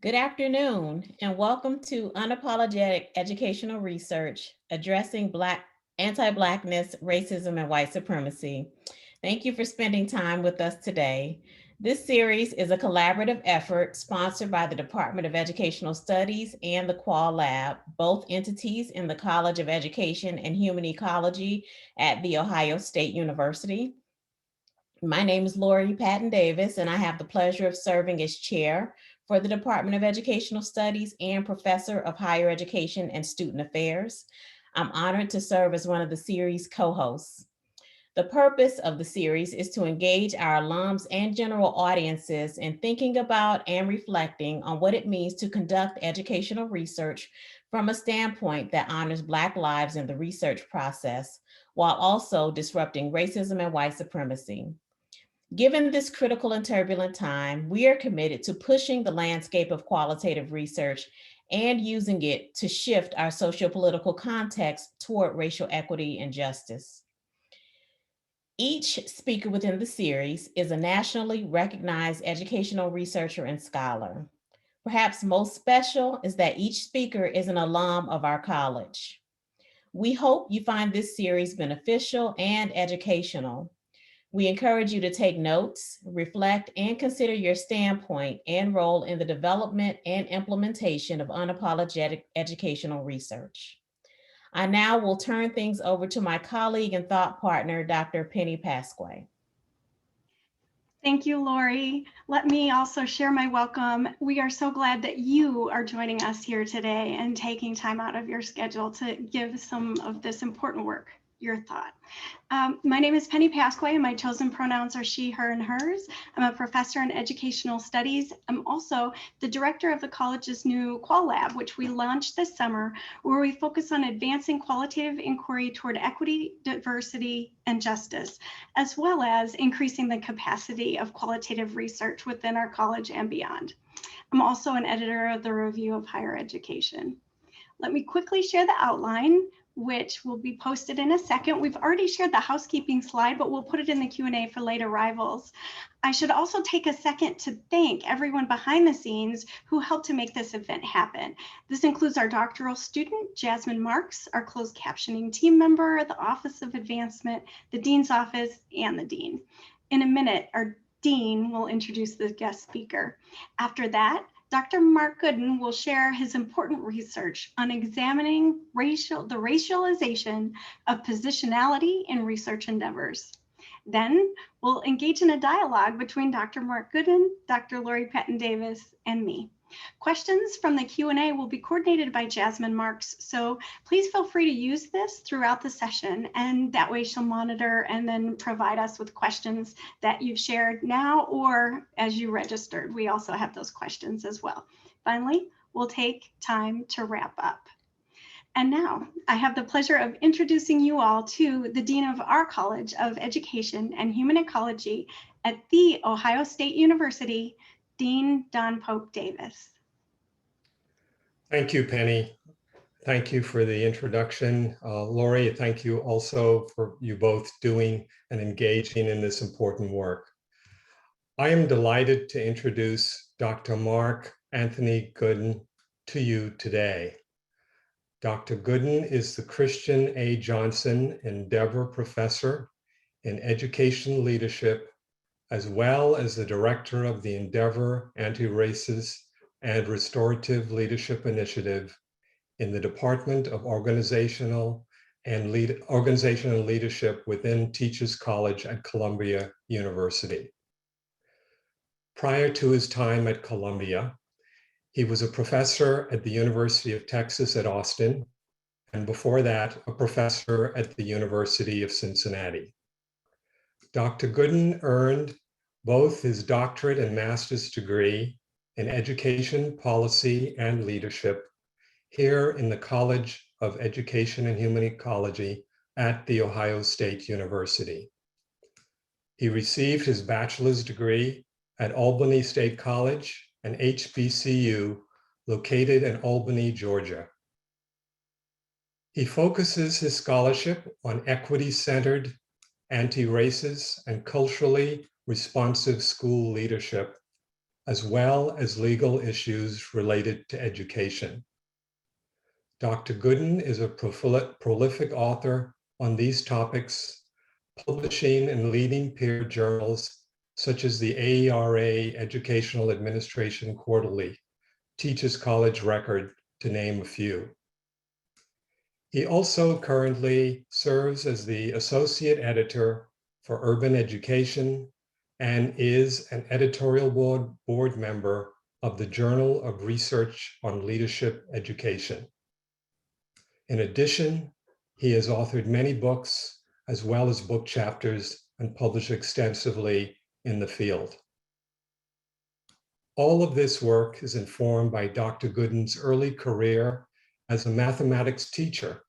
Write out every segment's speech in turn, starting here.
Good afternoon, and welcome to Unapologetic Educational Research, addressing anti-Blackness, racism, and white supremacy. Thank you for spending time with us today. This series is a collaborative effort sponsored by the Department of Educational Studies and the Qual Lab, both entities in the College of Education and Human Ecology at The Ohio State University. My name is Lori Patton Davis, and I have the pleasure of serving as chair for the Department of Educational Studies and professor of higher education and student affairs. I'm honored to serve as one of the series co-hosts. The purpose of the series is to engage our alums and general audiences in thinking about and reflecting on what it means to conduct educational research from a standpoint that honors Black lives in the research process, while also disrupting racism and white supremacy. Given this critical and turbulent time, we are committed to pushing the landscape of qualitative research and using it to shift our sociopolitical context toward racial equity and justice. Each speaker within the series is a nationally recognized educational researcher and scholar. Perhaps most special is that each speaker is an alum of our college. We hope you find this series beneficial and educational. We encourage you to take notes, reflect, and consider your standpoint and role in the development and implementation of unapologetic educational research. I now will turn things over to my colleague and thought partner, Dr. Penny Pasquay. Thank you, Lori. Let me also share my welcome. We are so glad that you are joining us here today and taking time out of your schedule to give some of this important work your thought. My name is Penny Pasquay, and my chosen pronouns are she, her, and hers. I'm a professor in educational studies. I'm also the director of the college's new Qual Lab, which we launched this summer, where we focus on advancing qualitative inquiry toward equity, diversity, and justice, as well as increasing the capacity of qualitative research within our college and beyond. I'm also an editor of the Review of Higher Education. Let me quickly share the outline, which will be posted in a second. We've already shared the housekeeping slide, but we'll put it in the Q&A for late arrivals. I should also take a second to thank everyone behind the scenes who helped to make this event happen. This includes our doctoral student, Jasmine Marks, our closed captioning team member, the Office of Advancement, the Dean's Office, and the Dean. In a minute, our Dean will introduce the guest speaker. After that, Dr. Mark Gooden will share his important research on examining the racialization of positionality in research endeavors. Then we'll engage in a dialogue between Dr. Mark Gooden, Dr. Lori Patton Davis, and me. Questions from the Q&A will be coordinated by Jasmine Marks, so please feel free to use this throughout the session, and that way she'll monitor and then provide us with questions that you've shared now or as you registered. We also have those questions as well. Finally, we'll take time to wrap up. And now I have the pleasure of introducing you all to the Dean of our College of Education and Human Ecology at The Ohio State University, Dean Don Pope Davis. Thank you, Penny. Thank you for the introduction. Lori, thank you also for you both doing and engaging in this important work. I am delighted to introduce Dr. Mark Anthony Gooden to you today. Dr. Gooden is the Christian A. Johnson Endeavor Professor in Education Leadership, as well as the Director of the Endeavor Anti-Racist and Restorative Leadership Initiative in the Department of Organizational and Leadership within Teachers College at Columbia University. Prior to his time at Columbia, he was a professor at the University of Texas at Austin, and before that, a professor at the University of Cincinnati. Dr. Gooden earned both his doctorate and master's degree in education, policy, and leadership here in the College of Education and Human Ecology at The Ohio State University. He received his bachelor's degree at Albany State College, an HBCU located in Albany, Georgia. He focuses his scholarship on equity-centered, anti-racist, and culturally responsive school leadership, as well as legal issues related to education. Dr. Gooden is a prolific author on these topics, publishing in leading peer journals such as the AERA Educational Administration Quarterly, Teachers College Record, to name a few. He also currently serves as the associate editor for Urban Education and is an editorial board member of the Journal of Research on Leadership Education. In addition, he has authored many books as well as book chapters and published extensively in the field. All of this work is informed by Dr. Gooden's early career as a mathematics teacher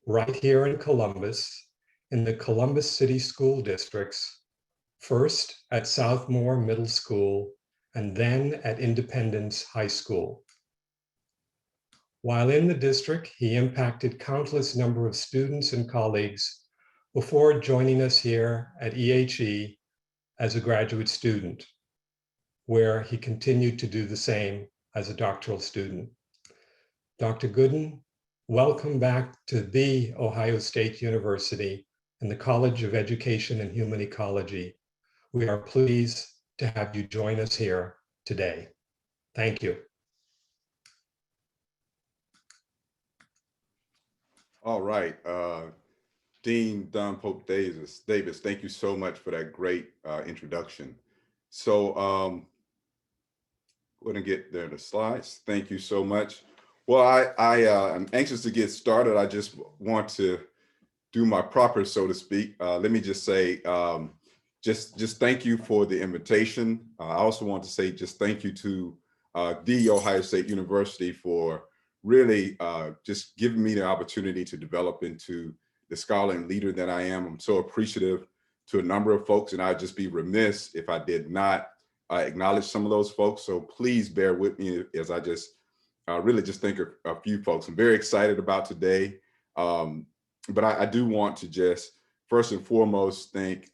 right here in Columbus, in the Columbus City School Districts, first at Southmore Middle School and then at Independence High School. While in the district, he impacted countless number of students and colleagues before joining us here at EHE as a graduate student, where he continued to do the same as a doctoral student. Dr. Gooden, welcome back to the Ohio State University and the College of Education and Human Ecology. We are pleased to have you join us here today. Thank you. All right, Dean Don Pope Davis, thank you so much for that great introduction. So we're gonna get there the slides. Thank you so much. Well, I'm anxious to get started. I just want to do my proper, so to speak. Let me just say, just thank you for the invitation. I also want to say just thank you to the Ohio State University for really just giving me the opportunity to develop into the scholar and leader that I am. I'm so appreciative to a number of folks, and I'd just be remiss if I did not acknowledge some of those folks. So please bear with me as I just really just think of a few folks. I'm very excited about today, but I do want to just first and foremost thank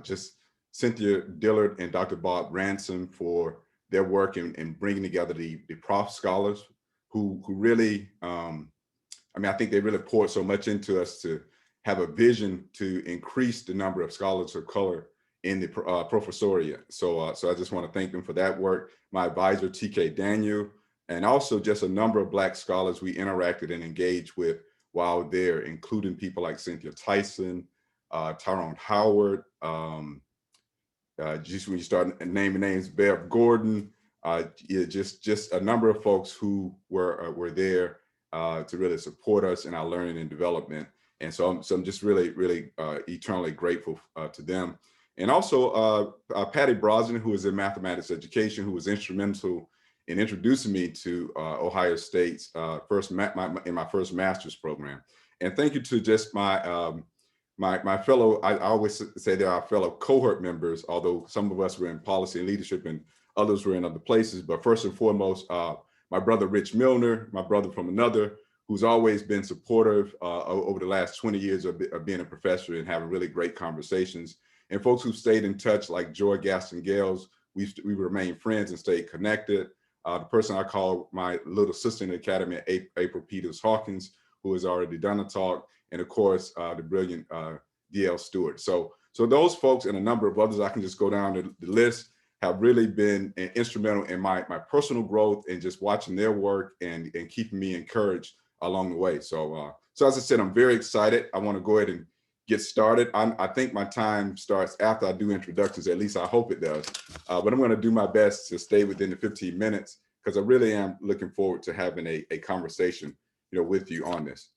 just Cynthia Dillard and Dr. Bob Ransom for their work in bringing together the prof scholars who really, I mean, I think they really poured so much into us to have a vision to increase the number of scholars of color in the professoriate. So I just want to thank them for that work. My advisor, TK Daniel, and also just a number of Black scholars we interacted and engaged with while there, including people like Cynthia Tyson, Tyrone Howard, just when you start naming names, Bev Gordon, yeah, just a number of folks who were there to really support us in our learning and development. And so I'm just really eternally grateful to them. And also Patty Brosnan, who is in mathematics education, who was instrumental in introducing me to Ohio State's in my first master's program. And thank you to just my my fellow, I always say they're our fellow cohort members, although some of us were in policy and leadership and others were in other places. But first and foremost, my brother, Rich Milner, my brother from another, who's always been supportive over the last 20 years of being a professor and having really great conversations. And folks who've stayed in touch, like Joy Gaston Gales, we remain friends and stayed connected. The person I call my little sister in the academy, April Peters Hawkins, who has already done a talk, and of course, the brilliant D.L. Stewart. So those folks and a number of others, I can just go down the list, have really been instrumental in my personal growth and just watching their work and keeping me encouraged along the way. So as I said, I'm very excited. I want to go ahead and get started. I think my time starts after I do introductions, at least I hope it does. But I'm going to do my best to stay within the 15 minutes because I really am looking forward to having a conversation, with you on this.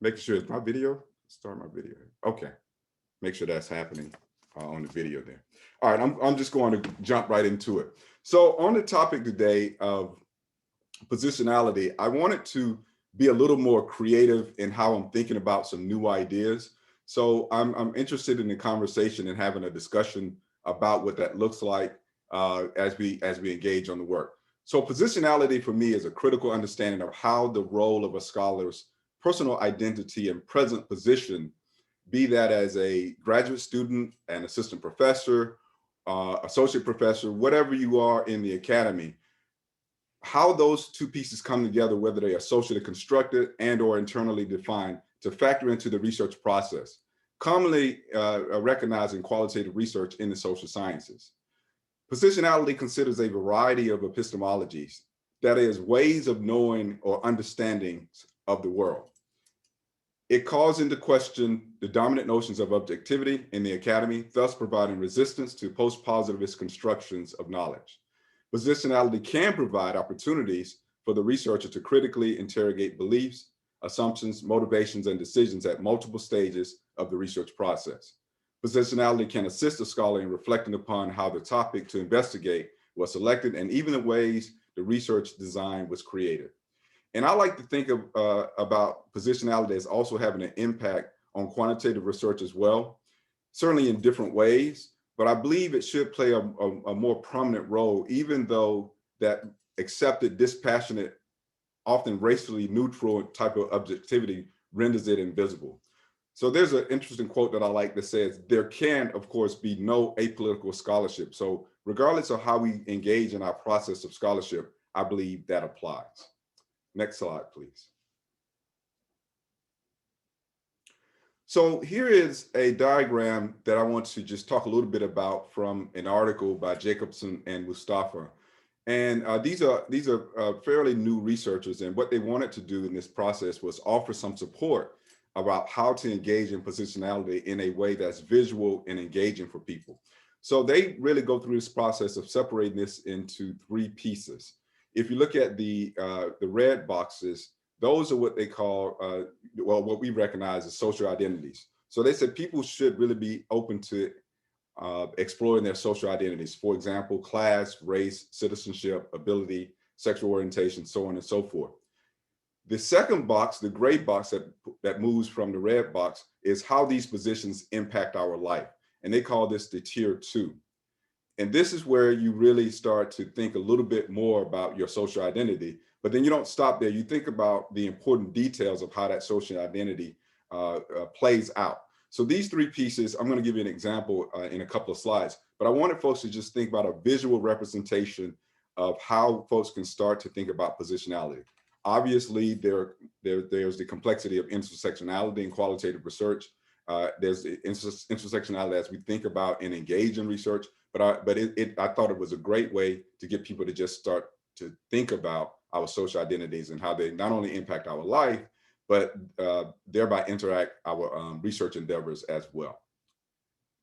Making sure it's my video, start my video. Okay, make sure that's happening on the video there. All right, I'm just going to jump right into it. So on the topic today of positionality, I wanted to be a little more creative in how I'm thinking about some new ideas. So I'm interested in the conversation and having a discussion about what that looks like as we engage on the work. So positionality for me is a critical understanding of how the role of a scholar's personal identity and present position, be that as a graduate student, an assistant professor, associate professor, whatever you are in the academy, how those two pieces come together, whether they are socially constructed and or internally defined, to factor into the research process, commonly recognized in qualitative research in the social sciences. Positionality considers a variety of epistemologies, that is, ways of knowing or understanding of the world. It calls into question the dominant notions of objectivity in the academy, thus providing resistance to post-positivist constructions of knowledge. Positionality can provide opportunities for the researcher to critically interrogate beliefs, assumptions, motivations, and decisions at multiple stages of the research process. Positionality can assist a scholar in reflecting upon how the topic to investigate was selected and even the ways the research design was created. And I like to think of about positionality as also having an impact on quantitative research as well, certainly in different ways, but I believe it should play a more prominent role, even though that accepted, dispassionate, often racially neutral type of objectivity renders it invisible. So there's an interesting quote that I like that says, there can, of course, be no apolitical scholarship. So regardless of how we engage in our process of scholarship, I believe that applies. Next slide, please. So here is a diagram that I want to just talk a little bit about from an article by Jacobson and Mustafa. And these are fairly new researchers, and what they wanted to do in this process was offer some support about how to engage in positionality in a way that's visual and engaging for people. So they really go through this process of separating this into three pieces. If you look at the red boxes, those are what they call, well, what we recognize as social identities. So they said people should really be open to exploring their social identities. For example, class, race, citizenship, ability, sexual orientation, so on and so forth. The second box, the gray box that moves from the red box, is how these positions impact our life. And they call this the tier 2. And this is where you really start to think a little bit more about your social identity, but then you don't stop there. You think about the important details of how that social identity plays out. So these three pieces, I'm going to give you an example in a couple of slides, but I wanted folks to just think about a visual representation of how folks can start to think about positionality. Obviously, there's the complexity of intersectionality in qualitative research. There's the intersectionality as we think about and engage in research, but I thought it was a great way to get people to just start to think about our social identities and how they not only impact our life, but thereby interact our research endeavors as well.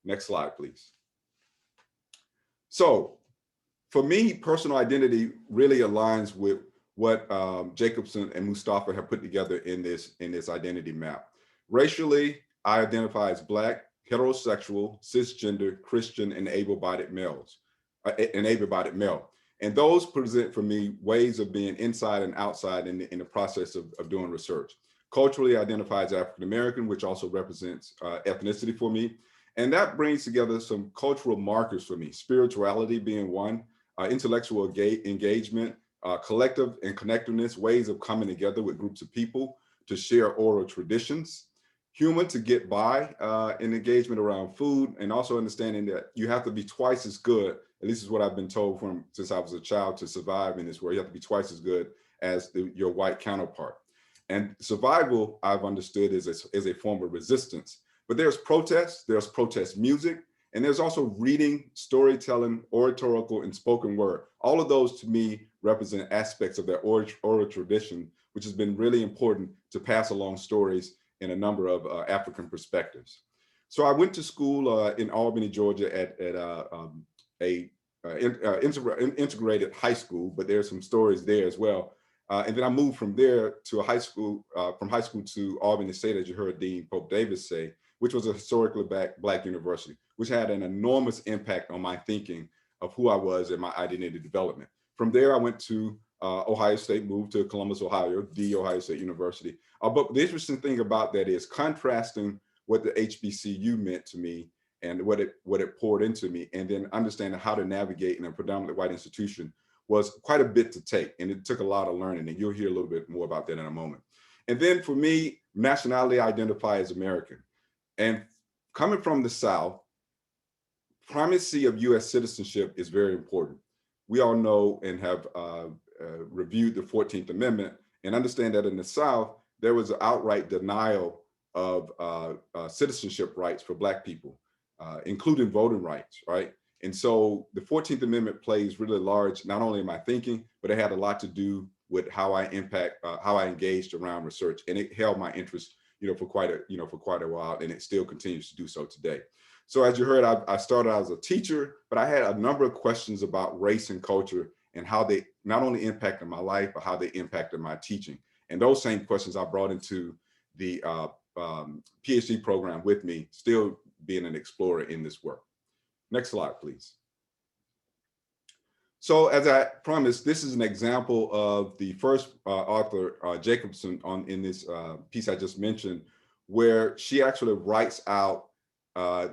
Next slide, please. So for me, personal identity really aligns with what Jacobson and Mustafa have put together in this identity map. Racially, I identify as Black, heterosexual, cisgender, Christian, and able-bodied male. And those present for me ways of being inside and outside in the process of doing research. Culturally, I identify as African-American, which also represents ethnicity for me. And that brings together some cultural markers for me, spirituality being one, intellectual engagement, collective and connectiveness, ways of coming together with groups of people to share oral traditions, humor to get by in engagement around food, and also understanding that you have to be twice as good, at least is what I've been told since I was a child, to survive in this world. You have to be twice as good as your white counterpart. And survival, I've understood, is a form of resistance. But there's protest music, and there's also reading, storytelling, oratorical, and spoken word. All of those to me represent aspects of that oral tradition, which has been really important to pass along stories in a number of African perspectives. So I went to school in Albany, Georgia at integrated high school, but there's some stories there as well. And then I moved from there to a high school, from high school to Albany State, as you heard Dean Pope Davis say, which was a historically Black university, which had an enormous impact on my thinking of who I was and my identity development. From there, I went to Ohio State, moved to Columbus, Ohio, the Ohio State University. But the interesting thing about that is contrasting what the HBCU meant to me and what it poured into me, and then understanding how to navigate in a predominantly white institution was quite a bit to take, and it took a lot of learning, and you'll hear a little bit more about that in a moment. And then for me, nationality, I identify as American. And coming from the South, primacy of US citizenship is very important. We all know and have reviewed the 14th Amendment and understand that in the South, there was an outright denial of citizenship rights for Black people, including voting rights, right? And so the 14th Amendment plays really large, not only in my thinking, but it had a lot to do with how I how I engaged around research, and it held my interest, for quite a while, and it still continues to do so today. So as you heard, I started out as a teacher, but I had a number of questions about race and culture and how they not only impacted my life, but how they impacted my teaching. And those same questions I brought into the PhD program with me, still being an explorer in this work. Next slide, please. So as I promised, this is an example of the first author, Jacobson, in this piece I just mentioned, where she actually writes out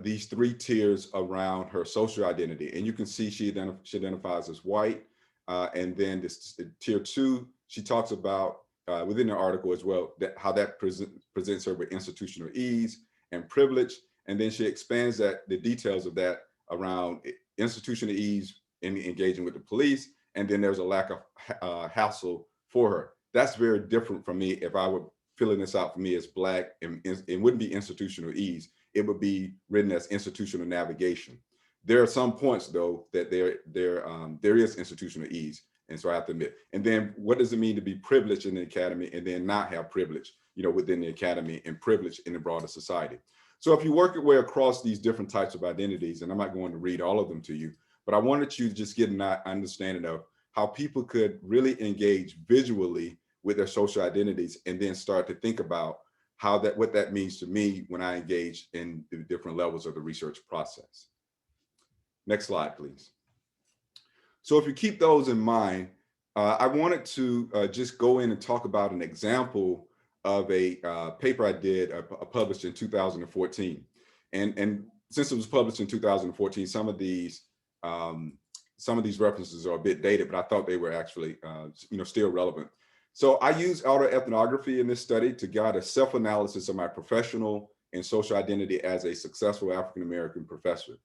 these 3 tiers around her social identity. And you can see she identifies as white. And then this tier 2, she talks about within the article as well, how that presents her with institutional ease and privilege. And then she expands the details of that around institutional ease in engaging with the police. And then there's a lack of hassle for her. That's very different from me. If I were filling this out for me as Black, and it wouldn't be institutional ease. It would be written as institutional navigation. There are some points though that there is institutional ease. And so I have to admit, and then what does it mean to be privileged in the academy and then not have privilege, within the academy, and privilege in the broader society? So if you work your way across these different types of identities, and I'm not going to read all of them to you, but I wanted you to just get an understanding of how people could really engage visually with their social identities and then start to think about what that means to me when I engage in the different levels of the research process. Next slide, please. So if you keep those in mind, I wanted to just go in and talk about an example of a paper I did published in 2014. And since it was published in 2014, some of these references are a bit dated, but I thought they were actually still relevant. So I used autoethnography in this study to guide a self-analysis of my professional and social identity as a successful African-American professor.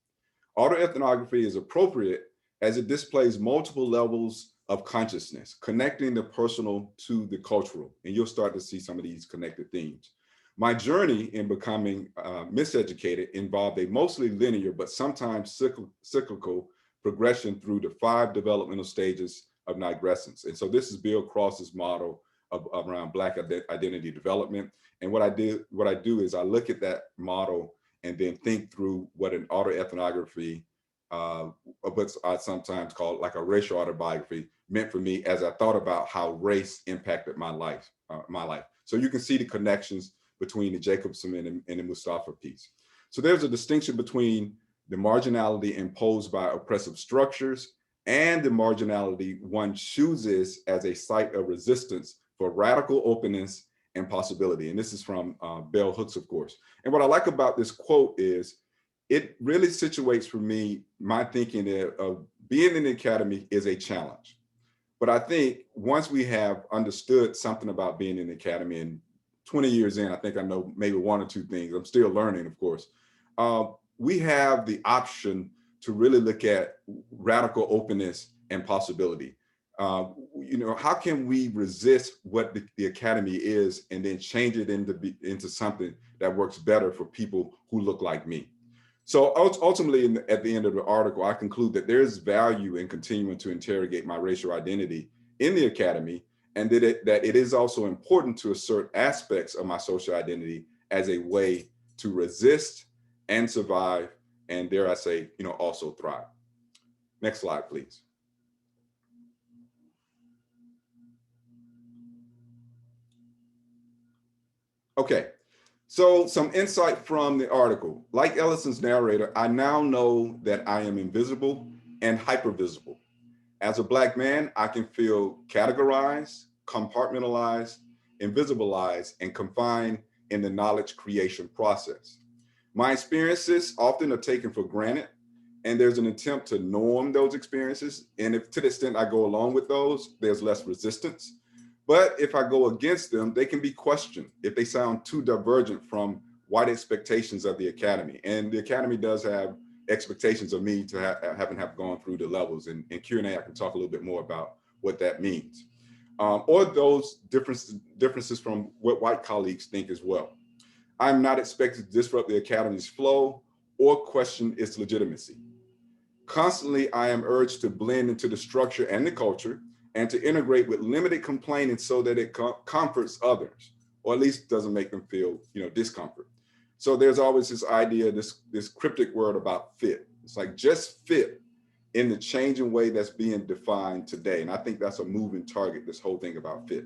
Autoethnography is appropriate as it displays multiple levels of consciousness, connecting the personal to the cultural, and you'll start to see some of these connected themes. My journey in becoming miseducated involved a mostly linear, but sometimes cyclical progression through the 5 developmental stages of nigrescence. And so this is Bill Cross's model around Black identity development. And what I do is I look at that model and then think through what an autoethnography, what I sometimes call like a racial autobiography, meant for me as I thought about how race impacted my life. So you can see the connections between the Jacobson and the Mustafa piece. So there's a distinction between the marginality imposed by oppressive structures and the marginality one chooses as a site of resistance for radical openness and possibility. And this is from Bell Hooks, of course. And what I like about this quote is it really situates for me my thinking of being in the academy is a challenge. But I think once we have understood something about being in the academy, and 20 years in, I think I know maybe 1 or 2 things. I'm still learning, of course. We have the option to really look at radical openness and possibility. How can we resist what the academy is and then change it into something that works better for people who look like me? So ultimately, at the end of the article, I conclude that there's value in continuing to interrogate my racial identity in the academy, and that it is also important to assert aspects of my social identity as a way to resist and survive, and dare I say, also thrive. Next slide, please. Okay, so some insight from the article. Like Ellison's narrator, I now know that I am invisible and hypervisible. As a Black man, I can feel categorized, compartmentalized, invisibilized, and confined in the knowledge creation process. My experiences often are taken for granted, and there's an attempt to norm those experiences. And if to the extent I go along with those, there's less resistance. But if I go against them, they can be questioned if they sound too divergent from white expectations of the academy. And the academy does have expectations of me to have gone through the levels. And in Q&A, I can talk a little bit more about what that means. Or those differences from what white colleagues think as well. I'm not expected to disrupt the academy's flow or question its legitimacy. Constantly, I am urged to blend into the structure and the culture and to integrate with limited complaining so that it comforts others, or at least doesn't make them feel, discomfort. So there's always this idea, this cryptic word about fit. It's like just fit in the changing way that's being defined today. And I think that's a moving target, this whole thing about fit.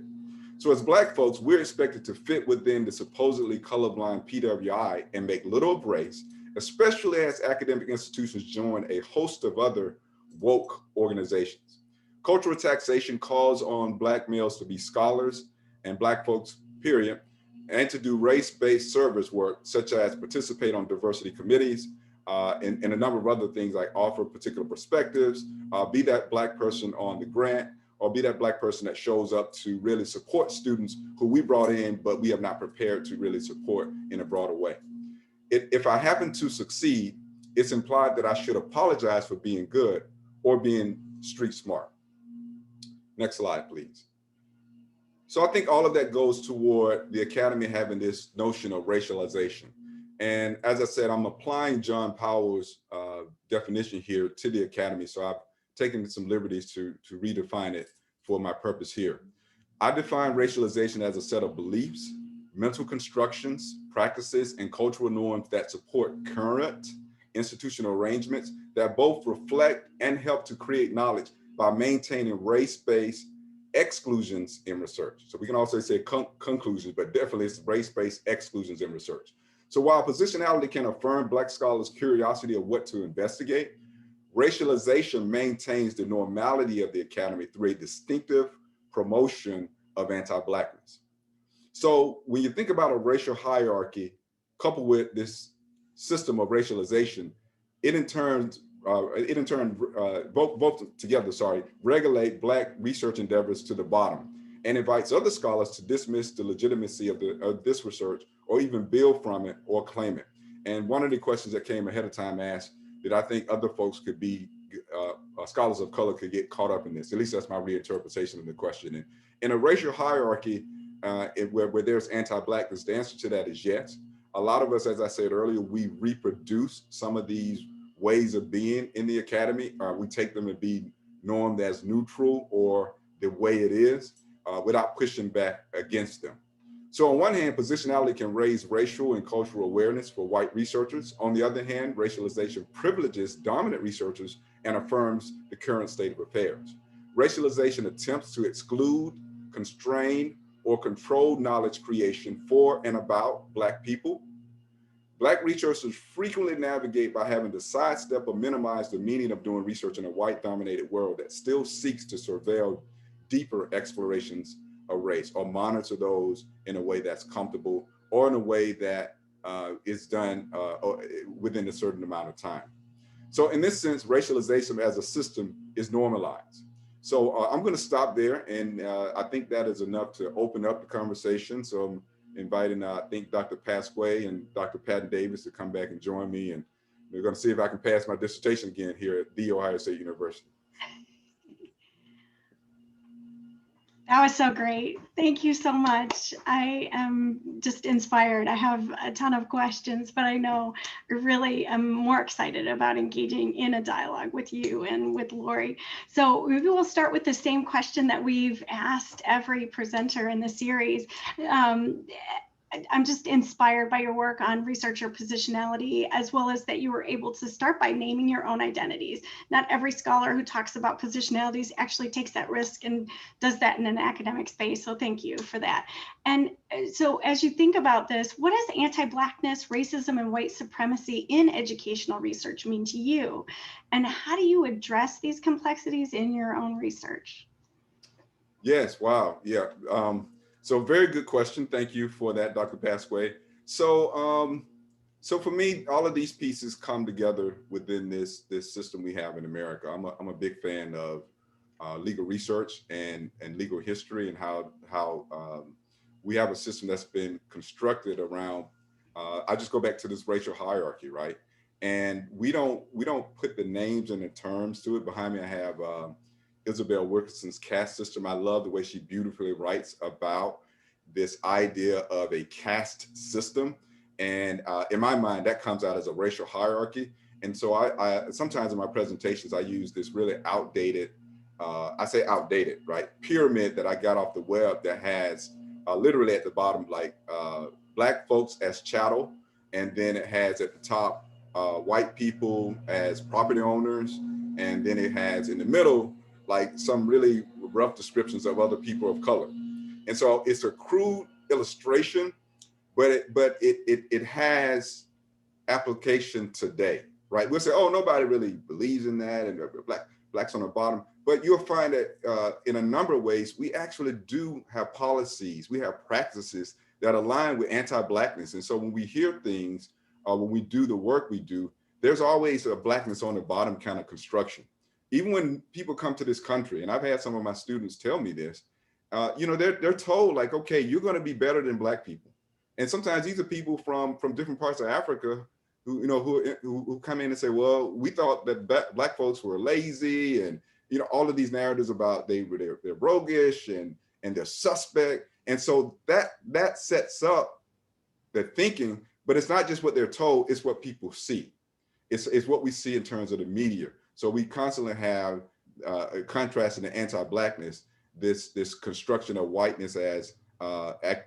So as Black folks, we're expected to fit within the supposedly colorblind PWI and make little of race, especially as academic institutions join a host of other woke organizations. Cultural taxation calls on Black males to be scholars and Black folks, period, and to do race-based service work, such as participate on diversity committees, and a number of other things like offer particular perspectives, be that Black person on the grant, or be that Black person that shows up to really support students who we brought in, but we have not prepared to really support in a broader way. If I happen to succeed, it's implied that I should apologize for being good or being street smart. Next slide, please. So I think all of that goes toward the academy having this notion of racialization. And as I said, I'm applying John Powell's definition here to the academy. So I've taken some liberties to redefine it for my purpose here. I define racialization as a set of beliefs, mental constructions, practices, and cultural norms that support current institutional arrangements that both reflect and help to create knowledge by maintaining race-based exclusions in research. So we can also say conclusions, but definitely it's race-based exclusions in research. So while positionality can affirm Black scholars' curiosity of what to investigate, racialization maintains the normality of the academy through a distinctive promotion of anti-Blackness. So when you think about a racial hierarchy coupled with this system of racialization, it in turn both together, regulate Black research endeavors to the bottom and invites other scholars to dismiss the legitimacy of this research or even build from it or claim it. And one of the questions that came ahead of time asked, did I think other folks could be, scholars of color could get caught up in this? At least that's my reinterpretation of the question. And in a racial hierarchy where there's anti-Blackness, the answer to that is yes. A lot of us, as I said earlier, we reproduce some of these ways of being in the academy. We take them to be normed as neutral or the way it is without pushing back against them. So on one hand, positionality can raise racial and cultural awareness for white researchers. On the other hand, racialization privileges dominant researchers and affirms the current state of affairs. Racialization attempts to exclude, constrain, or control knowledge creation for and about Black people. Black researchers frequently navigate by having to sidestep or minimize the meaning of doing research in a white-dominated world that still seeks to surveil deeper explorations of race or monitor those in a way that's comfortable or in a way that is done within a certain amount of time. So in this sense, racialization as a system is normalized. So I'm going to stop there, and I think that is enough to open up the conversation. So I'm inviting, I think, Dr. Pasquay and Dr. Patton Davis to come back and join me, and we're going to see if I can pass my dissertation again here at The Ohio State University. That was so great. Thank you so much. I am just inspired. I have a ton of questions, but I know I really am more excited about engaging in a dialogue with you and with Lori. So maybe we'll start with the same question that we've asked every presenter in the series. I'm just inspired by your work on researcher positionality, as well as that you were able to start by naming your own identities. Not every scholar who talks about positionalities actually takes that risk and does that in an academic space. So thank you for that. And so as you think about this, what does anti-Blackness, racism, and white supremacy in educational research mean to you? And how do you address these complexities in your own research? Yes, wow, yeah. So very good question. Thank you for that, Dr. Pasquay. So, so for me, all of these pieces come together within this system we have in America. I'm a big fan of legal research and legal history, and how we have a system that's been constructed around. I just go back to this racial hierarchy, right? And we don't put the names and the terms to it. Behind me, I have Isabel Wilkerson's caste system. I love the way she beautifully writes about this idea of a caste system. And in my mind, that comes out as a racial hierarchy. And so I sometimes in my presentations, I use this really outdated, I say outdated, right? Pyramid that I got off the web that has literally at the bottom, like Black folks as chattel. And then it has at the top, white people as property owners. And then it has in the middle, like some really rough descriptions of other people of color. And so it's a crude illustration, but it has application today, right? We'll say, oh, nobody really believes in that, and blacks on the bottom. But you'll find that in a number of ways, we actually do have policies, we have practices that align with anti-Blackness. And so when we hear things, when we do the work we do, there's always a Blackness on the bottom kind of construction. Even when people come to this country, and I've had some of my students tell me this, you know, they're told like, okay, you're going to be better than Black people. And sometimes these are people from different parts of Africa who, you know, who come in and say, well, we thought that Black folks were lazy, and, you know, all of these narratives about they're roguish and they're suspect. And so that sets up the thinking, but it's not just what they're told, it's what people see. It's what we see in terms of the media. So we constantly have a contrast in the anti-Blackness, this construction of whiteness as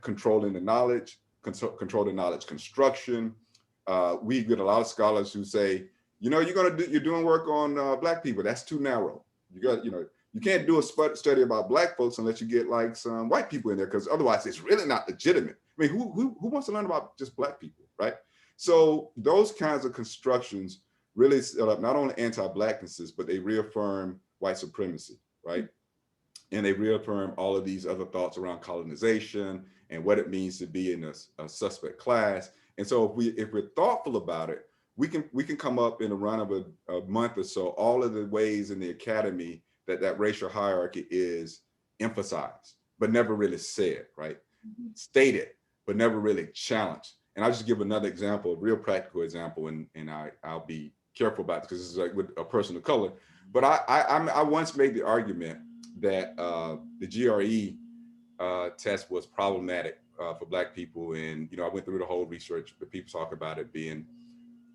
controlling the knowledge, controlling knowledge construction. We get a lot of scholars who say, you know, you're doing work on Black people. That's too narrow. You can't do a study about Black folks unless you get like some white people in there, because otherwise it's really not legitimate. I mean, who wants to learn about just Black people, right? So those kinds of constructions really set up not only anti-Blacknesses, but they reaffirm white supremacy, right? And they reaffirm all of these other thoughts around colonization and what it means to be in a suspect class. And so if we're thoughtful about it, we can come up in a run of a month or so, all of the ways in the academy that racial hierarchy is emphasized, but never really said, right? Stated, but never really challenged. And I'll just give another example, a real practical example, and I'll be careful about this because this is like with a person of color. But I once made the argument that the GRE test was problematic for Black people. And, you know, I went through the whole research, but people talk about it being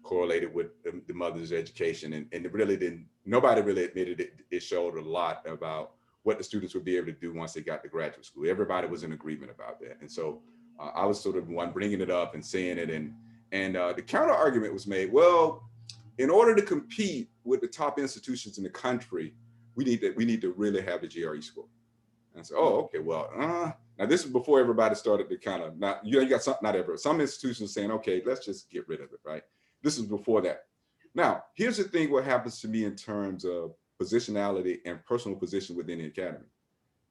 correlated with the mother's education. And it really nobody really admitted it showed a lot about what the students would be able to do once they got to graduate school. Everybody was in agreement about that. And so I was sort of the one bringing it up and saying it. And the counter argument was made, well, in order to compete with the top institutions in the country, we need to really have the GRE score. And I said, oh, okay, well, now this is before everybody started to kind of you got some institutions saying, okay, let's just get rid of it, right? This is before that. Now, here's the thing, what happens to me in terms of positionality and personal position within the academy.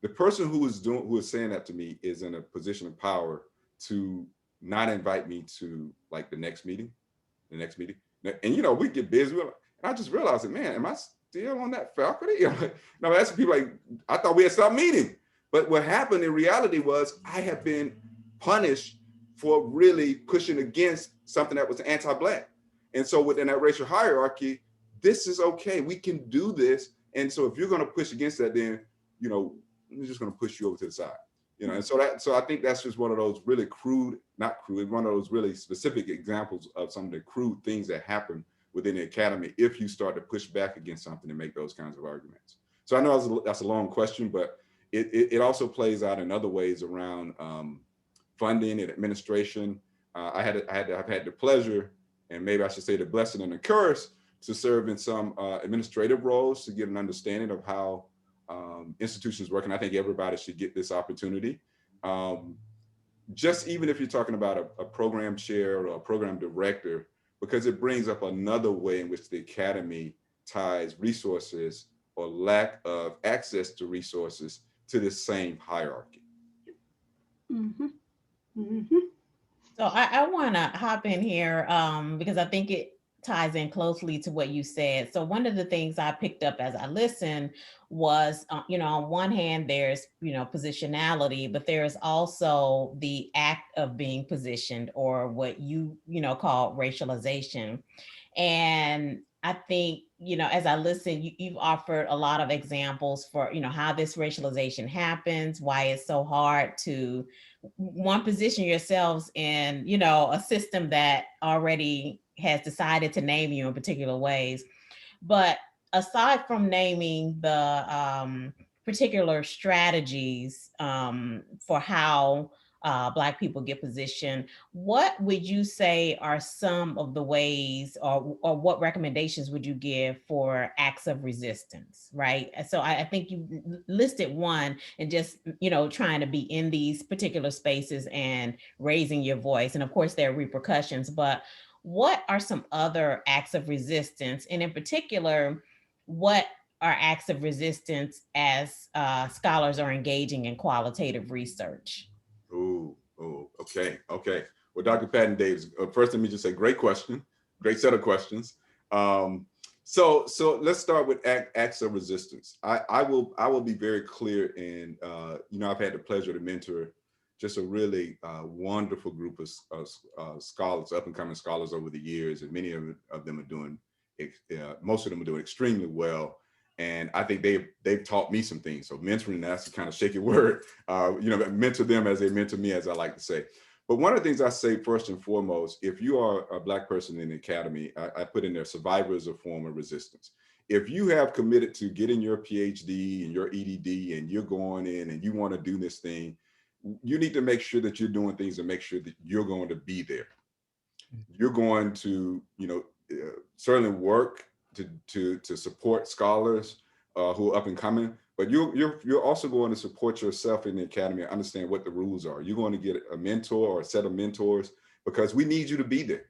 The person who is saying that to me is in a position of power to not invite me to like the next meeting. And, you know, we get busy. And I just realized that, man, am I still on that faculty? No, that's people like, I thought we had stopped meeting. But what happened in reality was I have been punished for really pushing against something that was anti-Black. And so within that racial hierarchy, this is okay. We can do this. And so if you're going to push against that, then, you know, we're just going to push you over to the side. You know, and so I think that's just one of those really not crude, one of those really specific examples of some of the crude things that happen within the academy if you start to push back against something and make those kinds of arguments. So I know that's a long question, but it also plays out in other ways around funding and administration. I've had the pleasure, and maybe I should say the blessing and the curse, to serve in some administrative roles to get an understanding of how institutions work. And I think everybody should get this opportunity. Just even if you're talking about a program chair or a program director, because it brings up another way in which the academy ties resources or lack of access to resources to the same hierarchy. Mm-hmm. Mm-hmm. So I want to hop in here because I think it ties in closely to what you said. So one of the things I picked up as I listened was, you know, on one hand, there's, you know, positionality, but there's also the act of being positioned, or what you know, call racialization. And I think, as I listen, you've offered a lot of examples for, how this racialization happens, why it's so hard to, one, position yourselves in, a system that already has decided to name you in particular ways. But aside from naming the particular strategies for how Black people get positioned, what would you say are some of the ways, or what recommendations would you give for acts of resistance, right? So I think you listed one, and just, trying to be in these particular spaces and raising your voice. And of course, there are repercussions, but what are some other acts of resistance? And in particular, what are acts of resistance as scholars are engaging in qualitative research? Oh, okay. Well, Dr. Patton Davis, first let me just say, great question, great set of questions. So let's start with acts of resistance. I will be very clear, and I've had the pleasure to mentor just a really wonderful group of scholars, up and coming scholars over the years, and many of them are doing, most of them are doing extremely well. And I think they've taught me some things. So mentoring, that's a kind of shaky word. Mentor them as they mentor me, as I like to say. But one of the things I say first and foremost, if you are a Black person in the academy, I put in there survivors of former resistance. If you have committed to getting your PhD and your EDD, and you're going in and you want to do this thing, you need to make sure that you're doing things and make sure that you're going to be there. You're going to, certainly work to support scholars who are up and coming, but you're also going to support yourself in the academy and understand what the rules are. You're going to get a mentor or a set of mentors, because we need you to be there.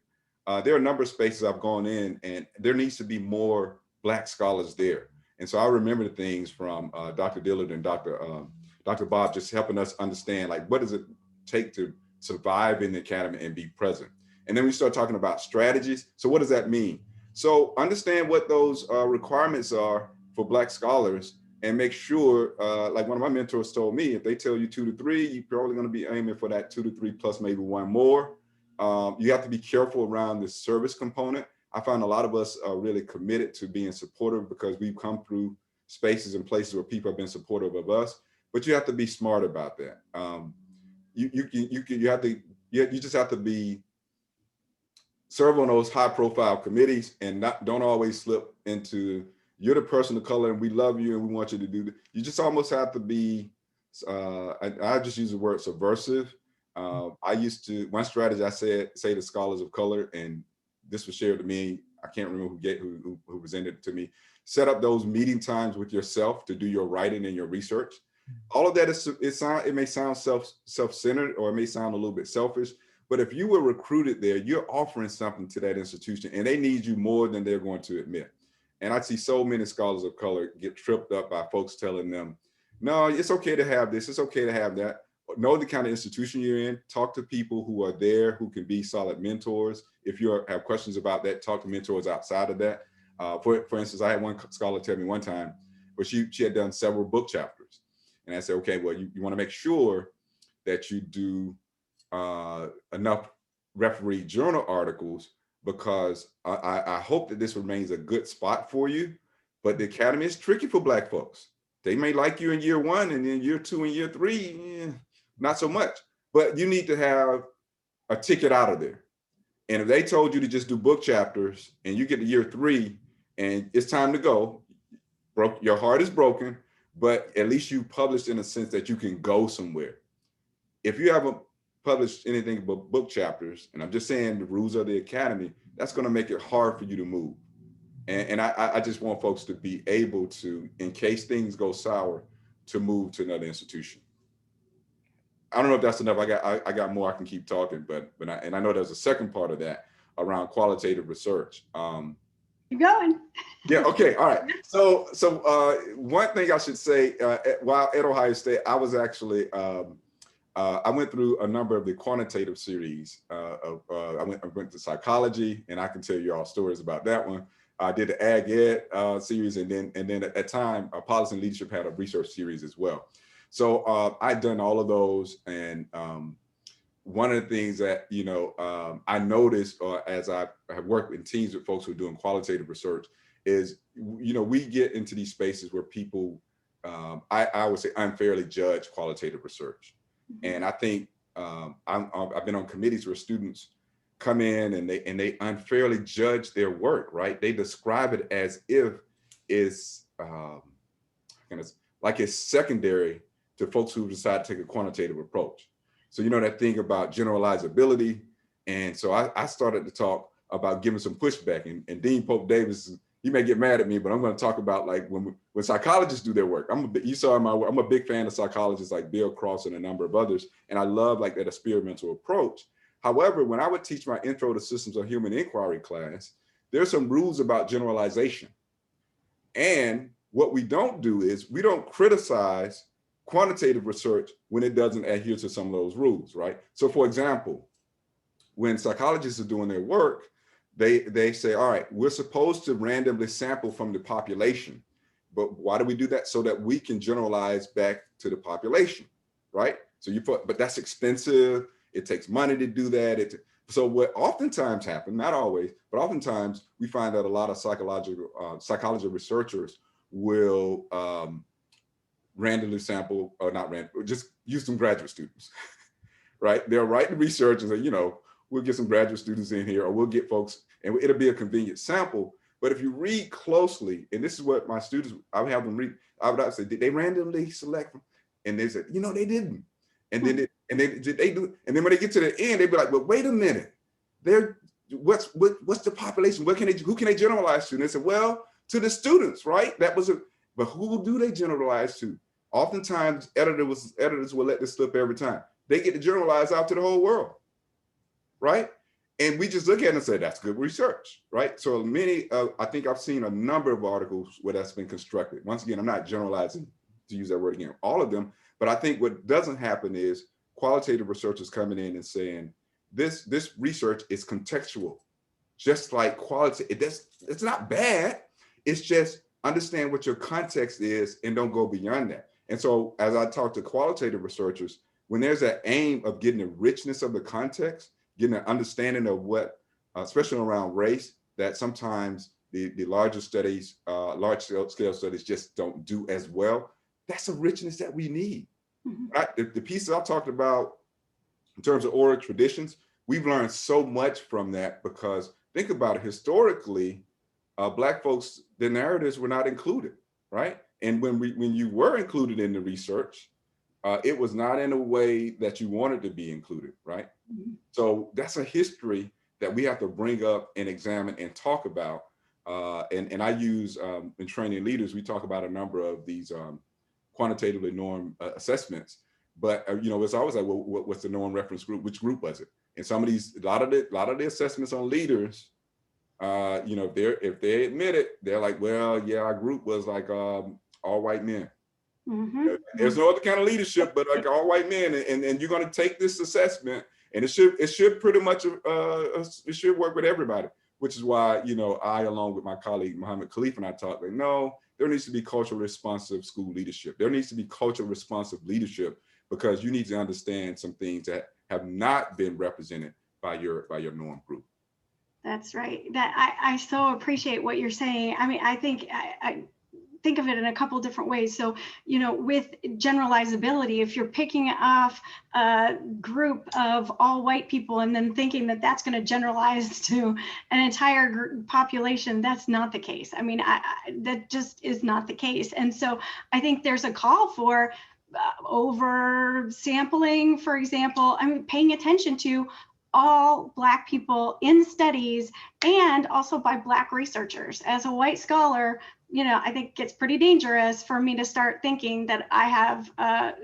There are a number of spaces I've gone in, and there needs to be more Black scholars there. And so I remember the things from Dr. Dillard and Dr. Bob just helping us understand, like, what does it take to survive in the academy and be present? And then we start talking about strategies. So what does that mean? So understand what those requirements are for Black scholars, and make sure, like one of my mentors told me, if they tell you 2 to 3, you're probably going to be aiming for that 2 to 3 plus maybe one more. You have to be careful around the service component. I find a lot of us are really committed to being supportive because we've come through spaces and places where people have been supportive of us, but you have to be smart about that. You just have to be serve on those high profile committees, and don't always slip into, you're the person of color and we love you and we want you to do that. You just almost have to be, I just use the word subversive. I used to, one strategy I say to scholars of color, and this was shared to me, I can't remember who presented it to me, set up those meeting times with yourself to do your writing and your research. All of that it may sound self-centered, or it may sound a little bit selfish, but if you were recruited there, you're offering something to that institution, and they need you more than they're going to admit. And I see so many scholars of color get tripped up by folks telling them, no, it's okay to have this, it's okay to have that. Know the kind of institution you're in, talk to people who are there who can be solid mentors. If you have questions about that, talk to mentors outside of that. For instance, I had one scholar tell me one time, where she had done several book chapters. And I said, okay, well, you want to make sure that you do enough referee journal articles, because I hope that this remains a good spot for you. But the academy is tricky for Black folks. They may like you in year 1, and then year 2 and year 3, not so much. But you need to have a ticket out of there. And if they told you to just do book chapters and you get to year 3 and it's time to go, your heart is broken, but at least you published in a sense that you can go somewhere. If you haven't published anything but book chapters, and I'm just saying the rules of the academy, that's going to make it hard for you to move. And I just want folks to be able to, in case things go sour, to move to another institution. I don't know if that's enough. I got more. I can keep talking, but I know there's a second part of that around qualitative research. Keep going. Yeah. Okay. All right. So one thing I should say, while at Ohio State, I was actually I went through a number of the quantitative series. I went to psychology, and I can tell you all stories about that one. I did the Ag Ed series, and then at that time, Policy and Leadership had a research series as well. So I'd done all of those, and one of the things that, I noticed, or as I have worked in teams with folks who are doing qualitative research, is, we get into these spaces where people, I would say, unfairly judge qualitative research. And I think I've been on committees where students come in and they unfairly judge their work, right? They describe it as if it's like it's secondary to folks who decide to take a quantitative approach. So that thing about generalizability. And so I started to talk about giving some pushback. And Dean Pope Davis, he may get mad at me, but I'm going to talk about like when psychologists do their work. You saw in my work, I'm a big fan of psychologists like Bill Cross and a number of others. And I love like that experimental approach. However, when I would teach my Intro to Systems of Human Inquiry class, there's some rules about generalization. And what we don't do is we don't criticize quantitative research when it doesn't adhere to some of those rules, right? So for example, when psychologists are doing their work, they say, all right, we're supposed to randomly sample from the population. But why do we do that? So that we can generalize back to the population, right? But that's expensive. It takes money to do that. So what oftentimes happens, not always, but oftentimes we find that a lot of psychology researchers will randomly sample, or not random, just use some graduate students, right? They'll write the research and say, we'll get some graduate students in here, or we'll get folks, and it'll be a convenient sample. But if you read closely, and this is what my students, I would have them read, I would say, did they randomly select them? And they said, they didn't. And then they do, and then when they get to the end, they'd be like, well, wait a minute, what's the population? Who can they generalize to? And they said, well, to the students, right? But who do they generalize to? Oftentimes editors will let this slip every time. They get to generalize out to the whole world, right? And we just look at it and say, that's good research, right? So I think I've seen a number of articles where that's been constructed. Once again, I'm not generalizing, to use that word again, all of them, but I think what doesn't happen is qualitative researchers coming in and saying, this research is contextual, just like quality. It's not bad. It's just understand what your context is and don't go beyond that. And so as I talk to qualitative researchers, when there's that aim of getting the richness of the context, getting an understanding of what, especially around race, that sometimes the larger studies, large scale studies just don't do as well. That's a richness that we need. Right? The pieces I talked about in terms of oral traditions, we've learned so much from that, because think about it, historically, Black folks, the narratives were not included, right? And when you were included in the research, it was not in a way that you wanted to be included, right? So that's a history that we have to bring up and examine and talk about. And I use, in training leaders, we talk about a number of these quantitatively normed assessments. But it's always like, well, what's the norm reference group? Which group was it? And some of these, a lot of the assessments on leaders, if they admit it, they're like, well, yeah, our group was like all white men. There's no other kind of leadership, but like all white men, and you're going to take this assessment, and it should pretty much it should work with everybody. Which is why I, along with my colleague Muhammad Khalif, and I talk like, no, there needs to be culturally responsive school leadership. There needs to be culturally responsive leadership, because you need to understand some things that have not been represented by your norm group. That's right. I so appreciate what you're saying. I mean, I think I think of it in a couple different ways. So, with generalizability, if you're picking off a group of all white people and then thinking that that's going to generalize to an entire population, that's not the case. I mean, that just is not the case. And so I think there's a call for over sampling, for example. I mean, paying attention to all Black people in studies, and also by Black researchers. As a white scholar, I think it's pretty dangerous for me to start thinking that I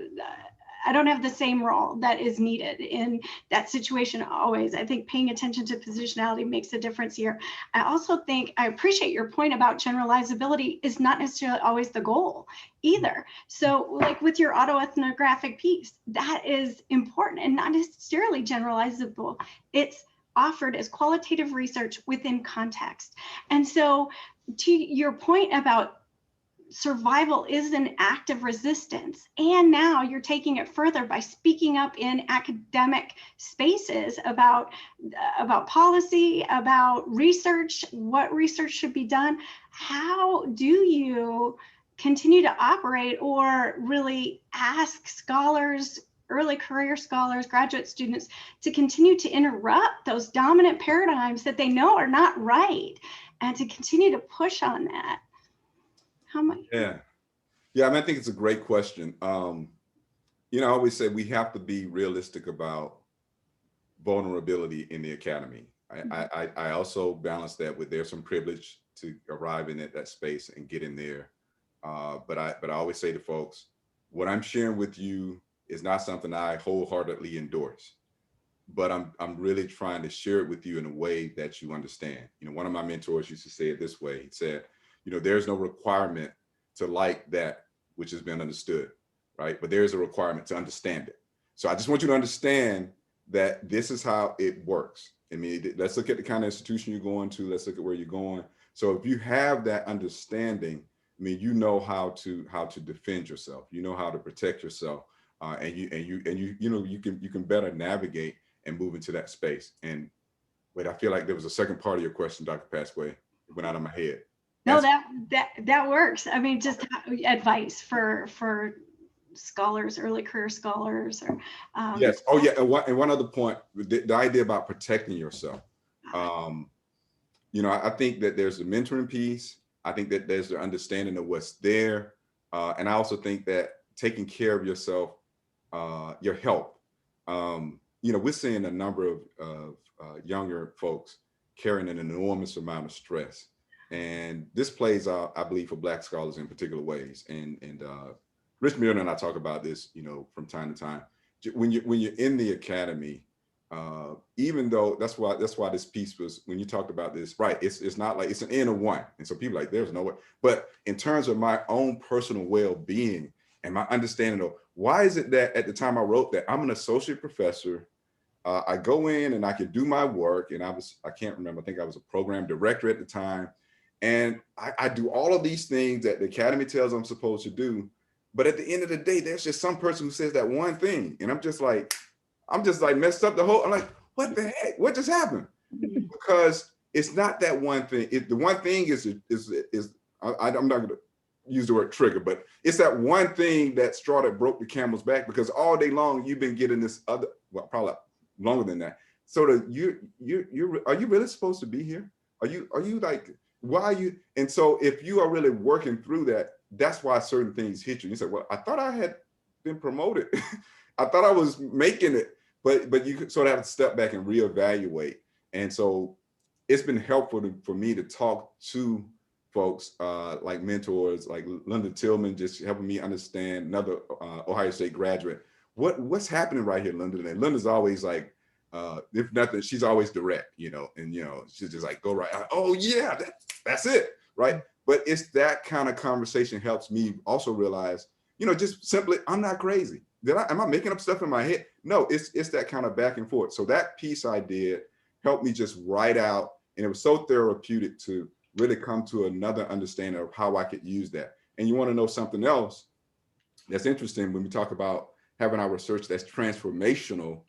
don't have the same role that is needed in that situation always. I think paying attention to positionality makes a difference here. I also think, I appreciate your point about generalizability is not necessarily always the goal either. So like with your autoethnographic piece, that is important and not necessarily generalizable. It's offered as qualitative research within context. And so to your point about survival is an act of resistance. And now you're taking it further by speaking up in academic spaces about policy, about research, what research should be done. How do you continue to operate or really ask scholars, early career scholars, graduate students to continue to interrupt those dominant paradigms that they know are not right and to continue to push on that? How much? Yeah. Yeah, I mean, I think it's a great question. You know, I always say we have to be realistic about vulnerability in the academy. I also balance that with there's some privilege to arrive in that space and get in there. But I always say to folks, what I'm sharing with you is not something I wholeheartedly endorse, but I'm really trying to share it with you in a way that you understand. You know, one of my mentors used to say it this way. He said, you know, there's no requirement to like that which has been understood, right? But there's a requirement to understand it. So I just want you to understand that this is how it works. I mean, let's look at the kind of institution you're going to. Let's look at where you're going. So if you have that understanding, I mean, you know how to defend yourself. You know how to protect yourself, and you know you can better navigate and move into that space. And wait, I feel like there was a second part of your question, Dr. Pasquay. It went out of my head. No, that works. I mean, just advice for scholars, early career scholars, or yes. Oh, yeah. And one other point, the idea about protecting yourself. You know, I think that there's a mentoring piece. I think that there's the understanding of what's there, and I also think that taking care of yourself, your health. You know, we're seeing a number of younger folks carrying an enormous amount of stress, and this plays out, I believe, for Black scholars in particular ways. And Rich Miller and I talk about this, you know, from time to time. When you're in the academy, even though that's why this piece was, when you talked about this, right? It's not like it's an N of one, and so people are like, there's no way. But in terms of my own personal well-being and my understanding of why is it that at the time I wrote that I'm an associate professor, I go in and I can do my work, and I can't remember, I think I was a program director at the time, and I do all of these things that the academy tells I'm supposed to do. But at the end of the day, there's just some person who says that one thing, and I'm just like messed up the whole. I'm like, what the heck? What just happened? Because it's not that one thing. The one thing is I'm not going to use the word trigger, but it's that one thing, that straw that broke the camel's back, because all day long you've been getting this other, well, probably longer than that. So are you really supposed to be here? Are you like, why are you? And so if you are really working through that, that's why certain things hit you. You say, well, I thought I had been promoted. I thought I was making it, but you sort of have to step back and reevaluate. And so it's been helpful for me to talk to folks like mentors, like Linda Tillman, just helping me understand, another Ohio State graduate. What's happening right here, Linda? And Linda's always like, if nothing, she's always direct, you know, and, you know, she's just like, go right. Oh yeah, that's it, right? But it's that kind of conversation helps me also realize, you know, just simply, I'm not crazy. Am I making up stuff in my head? No, it's that kind of back and forth. So that piece I did helped me just write out, and it was so therapeutic to really come to another understanding of how I could use that. And you want to know something else that's interesting when we talk about having our research that's transformational.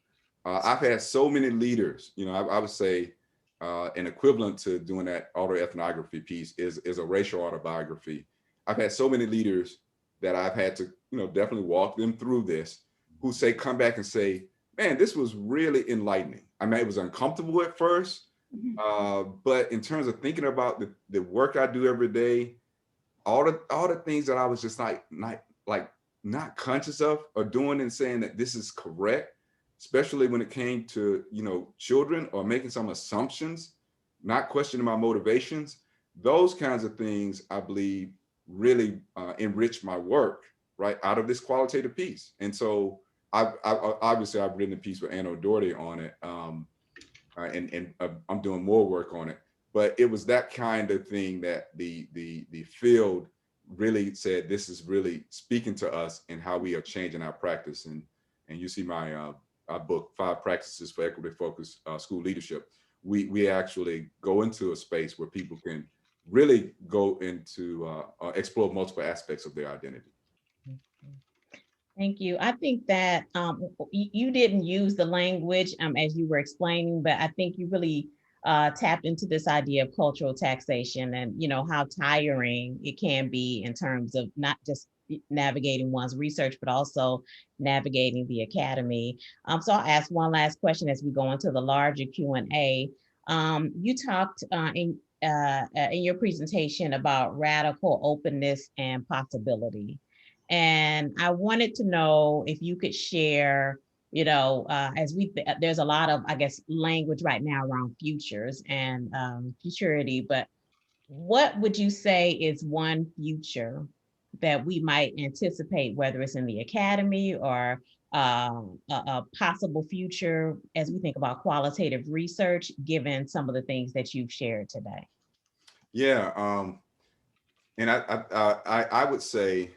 I've had so many leaders, you know, I would say an equivalent to doing that autoethnography piece is a racial autobiography. I've had so many leaders that I've had to, you know, definitely walk them through this, who come back and say, man, this was really enlightening. I mean, it was uncomfortable at first, but in terms of thinking about the work I do every day, all the things that I was just not conscious of or doing, and saying that this is correct, especially when it came to, you know, children, or making some assumptions, not questioning my motivations, those kinds of things, I believe, really enrich my work, right, out of this qualitative piece. And so I've written a piece with Anna O'Doherty on it, and I'm doing more work on it. But it was that kind of thing that the field really said, this is really speaking to us and how we are changing our practice. And you see my book, 5 Practices for Equity Focused School Leadership. We actually go into a space where people can really go into explore multiple aspects of their identity. Thank you. I think that you didn't use the language as you were explaining, but I think you really tapped into this idea of cultural taxation and, you know, how tiring it can be in terms of not just navigating one's research, but also navigating the academy. So I'll ask one last question as we go into the larger Q&A. You talked in your presentation about radical openness and possibility. And I wanted to know if you could share, you know, there's a lot of, I guess, language right now around futures and futurity, but what would you say is one future that we might anticipate, whether it's in the academy or a possible future as we think about qualitative research, given some of the things that you've shared today? Yeah, and I would say,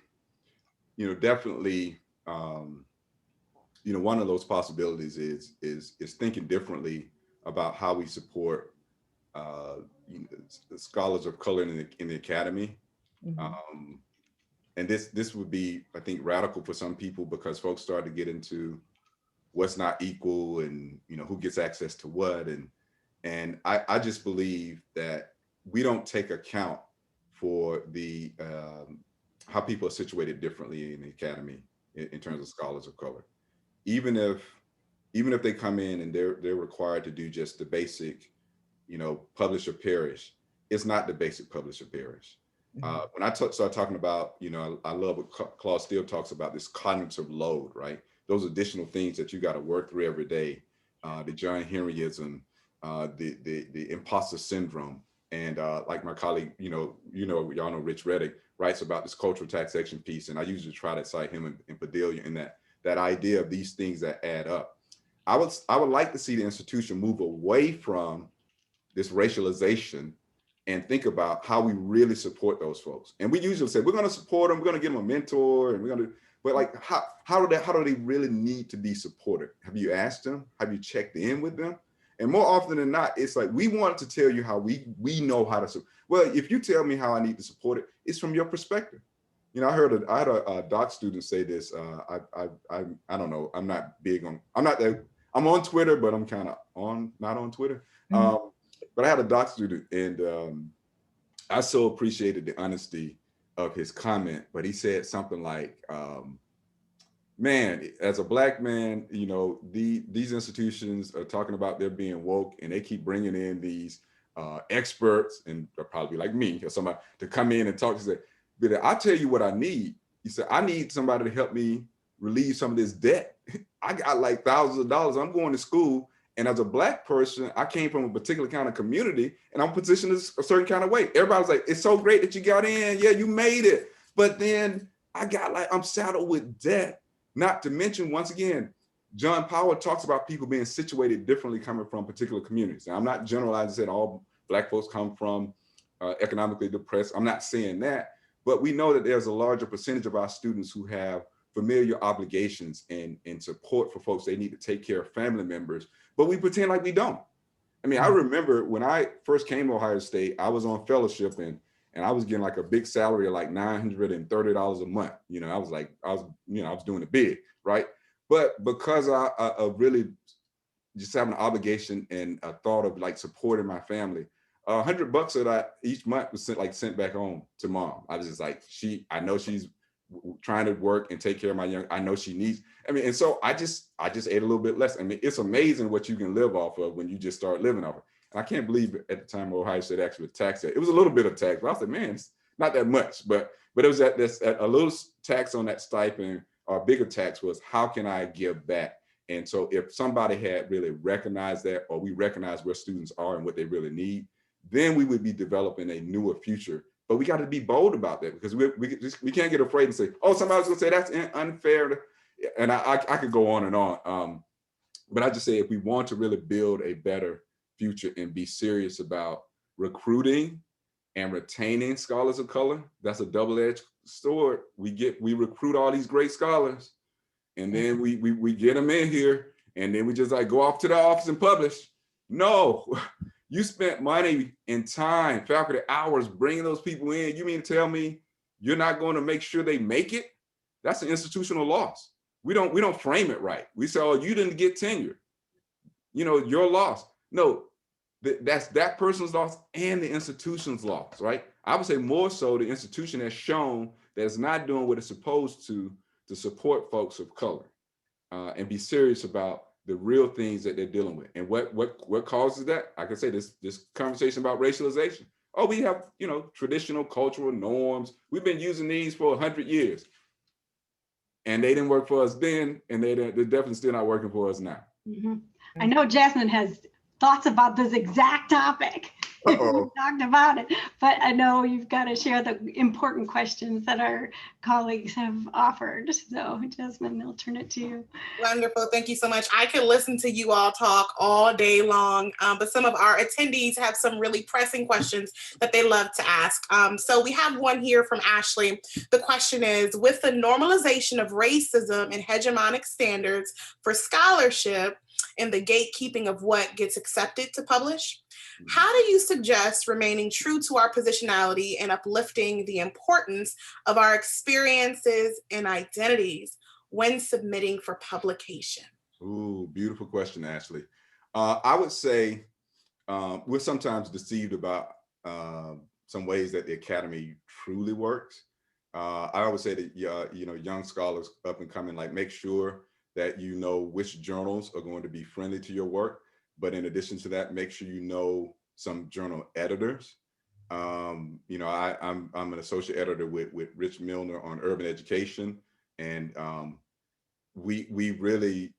you know, definitely, you know, one of those possibilities is thinking differently about how we support you know, scholars of color in the academy. Mm-hmm. And this would be, I think, radical for some people because folks start to get into what's not equal and, you know, who gets access to what. And I just believe that we don't take account for the how people are situated differently in the academy in terms of scholars of color. Even if they come in and they're required to do just the basic, you know, publish or perish, it's not the basic publish or perish. Mm-hmm. When I start talking about, you know, I love what Claude Steele talks about, this cognitive load, right? Those additional things that you got to work through every day, the John Henryism, the imposter syndrome, and like my colleague, y'all know Rich Reddick writes about this cultural taxation piece, and I usually try to cite him and Padilla in that idea of these things that add up. I would like to see the institution move away from this racialization and think about how we really support those folks. And we usually say, we're going to support them, we're going to give them a mentor, and we're going to, but like, how do they really need to be supported? Have you asked them? Have you checked in with them? And more often than not, it's like, we want to tell you how we know how to, well, if you tell me how I need to support it, it's from your perspective. You know, I had a doc student say this, I don't know, I'm not big on, I'm on Twitter, but I'm kind of not on Twitter. Mm-hmm. But I had a doc student, and I so appreciated the honesty of his comment. But he said something like, "Man, as a Black man, you know, these institutions are talking about they're being woke, and they keep bringing in these experts, and they'll probably like me or somebody to come in and talk." He said, "But I'll tell you what I need." He said, "I need somebody to help me relieve some of this debt. I got like thousands of dollars. I'm going to school." And as a Black person, I came from a particular kind of community, and I'm positioned a certain kind of way. Everybody's like, "It's so great that you got in. Yeah, you made it." But then I'm saddled with debt. Not to mention, once again, John Powell talks about people being situated differently coming from particular communities. Now, I'm not generalizing that all Black folks come from economically depressed. I'm not saying that, but we know that there's a larger percentage of our students who have familiar obligations and support for folks they need to take care of family members, but we pretend like we don't. I mean, I remember when I first came to Ohio State, I was on fellowship and I was getting like a big salary of like $930 a month. You know, I was doing it big, right? But because I really just having an obligation and a thought of like supporting my family, $100 of that each month was sent back home to mom. I was just like, I know she's trying to work and take care of my I know she needs, and so I just ate a little bit less. I mean, it's amazing what you can live off of when you just start living off it. And I can't believe at the time Ohio State actually taxed it. It was a little bit of tax, but I was like, man, it's not that much. But it was a little tax on that stipend, or a bigger tax was, how can I give back? And so if somebody had really recognized that, or we recognize where students are and what they really need, then we would be developing a newer future. But we got to be bold about that, because we can't get afraid and say, oh, somebody's gonna say that's unfair. And I could go on and on. But I just say, if we want to really build a better future and be serious about recruiting and retaining scholars of color, that's a double-edged sword. We recruit all these great scholars, and then we get them in here, and then we just like go off to the office and publish. No, You spent money and time, faculty hours bringing those people in. You mean to tell me you're not going to make sure they make it? That's an institutional loss. We don't frame it right. We say, oh, you didn't get tenure. You know, your loss. No, that's that person's loss and the institution's loss, right? I would say more so the institution has shown that it's not doing what it's supposed to support folks of color and be serious about the real things that they're dealing with. And what causes that? I can say this conversation about racialization. Oh, we have, you know, traditional cultural norms. We've been using these for 100 years. And they didn't work for us then, and they're definitely still not working for us now. Mm-hmm. I know Jasmine has thoughts about this exact topic. We talked about it, but I know you've got to share the important questions that our colleagues have offered. So Jasmine, I'll turn it to you. Wonderful. Thank you so much. I could listen to you all talk all day long, but some of our attendees have some really pressing questions that they love to ask. So we have one here from Ashley. The question is, with the normalization of racism and hegemonic standards for scholarship and the gatekeeping of what gets accepted to publish, how do you suggest remaining true to our positionality and uplifting the importance of our experiences and identities when submitting for publication? Ooh, beautiful question, Ashley. I would say we're sometimes deceived about some ways that the academy truly works. I would say that you know, young scholars up and coming, like, make sure that you know which journals are going to be friendly to your work. But in addition to that, make sure you know some journal editors. You know, I'm an associate editor with Rich Milner on urban education, and we really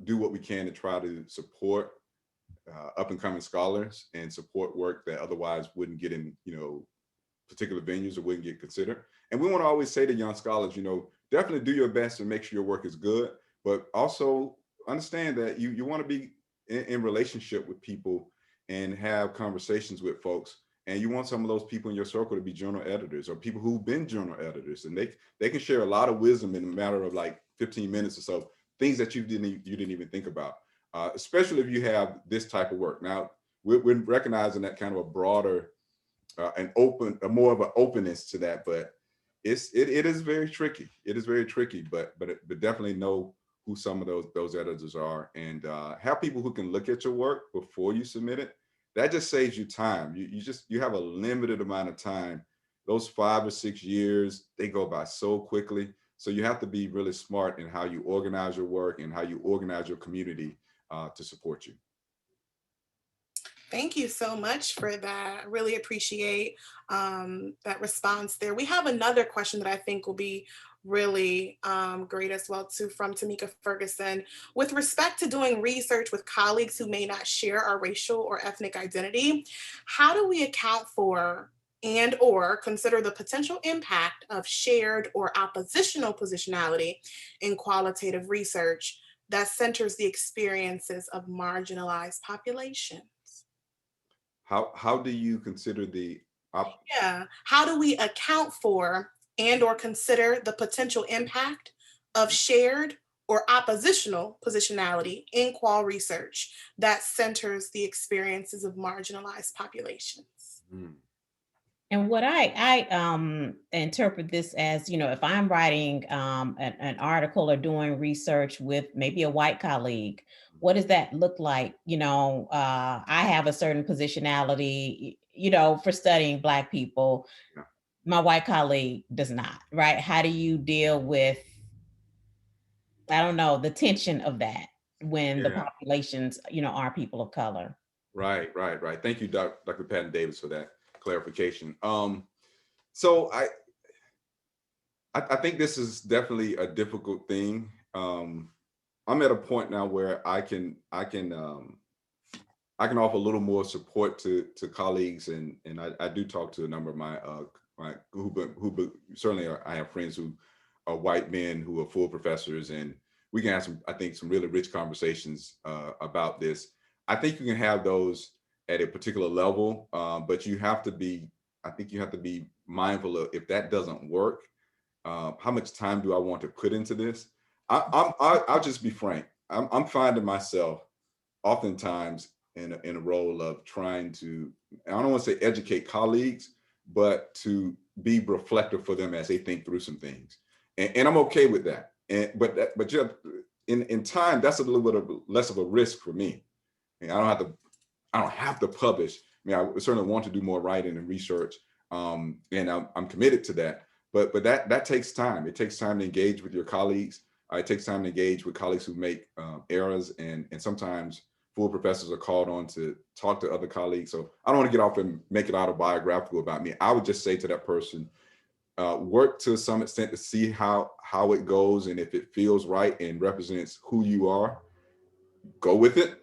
do what we can to try to support up and coming scholars and support work that otherwise wouldn't get in, you know, particular venues or wouldn't get considered. And we want to always say to young scholars, you know, definitely do your best to make sure your work is good, but also understand that you want to be in relationship with people and have conversations with folks. And you want some of those people in your circle to be journal editors or people who've been journal editors, and they can share a lot of wisdom in a matter of like 15 minutes or so, things that you didn't even think about, especially if you have this type of work. Now, we're recognizing that kind of a broader and more of an openness to that, but it is very tricky. It is very tricky, but definitely know who some of those editors are, and have people who can look at your work before you submit it. That just saves you time. You have a limited amount of time. Those 5 or 6 years, they go by so quickly. So you have to be really smart in how you organize your work and how you organize your community to support you. Thank you so much for that. I really appreciate that response there. We have another question that I think will be really great as well too, from Tamika Ferguson. With respect to doing research with colleagues who may not share our racial or ethnic identity, how do we account for and or consider the potential impact of shared or oppositional positionality in qualitative research that centers the experiences of marginalized populations? How do you consider the how do we account for and or consider the potential impact of shared or oppositional positionality in qual research that centers the experiences of marginalized populations? And what I interpret this as, you know, if I'm writing an article or doing research with maybe a white colleague, what does that look like? You know, I have a certain positionality, you know, for studying Black people. Yeah. My white colleague does not, right? How do you deal with, I don't know, the tension of that when the populations, you know, are people of color? Right. Thank you, Dr. Patton Davis, for that clarification. So I think this is definitely a difficult thing. I'm at a point now where I can offer a little more support to colleagues, and I do talk to a number of my who certainly I have friends who are white men who are full professors, and we can have some really rich conversations about this. I think you can have those at a particular level, but you have to be mindful of, if that doesn't work, how much time do I want to put into this? I'll just be frank. I'm finding myself oftentimes in a role of trying to, I don't want to say educate colleagues, but to be reflective for them as they think through some things. And I'm okay with that. But in time, that's a little bit of less of a risk for me. I mean, I don't have to publish. I mean, I certainly want to do more writing and research, and I'm committed to that. But that takes time. It takes time to engage with your colleagues. It takes time to engage with colleagues who make errors, and sometimes full professors are called on to talk to other colleagues. So I don't want to get off and make it autobiographical about me. I would just say to that person, work to some extent to see how it goes, and if it feels right and represents who you are, go with it.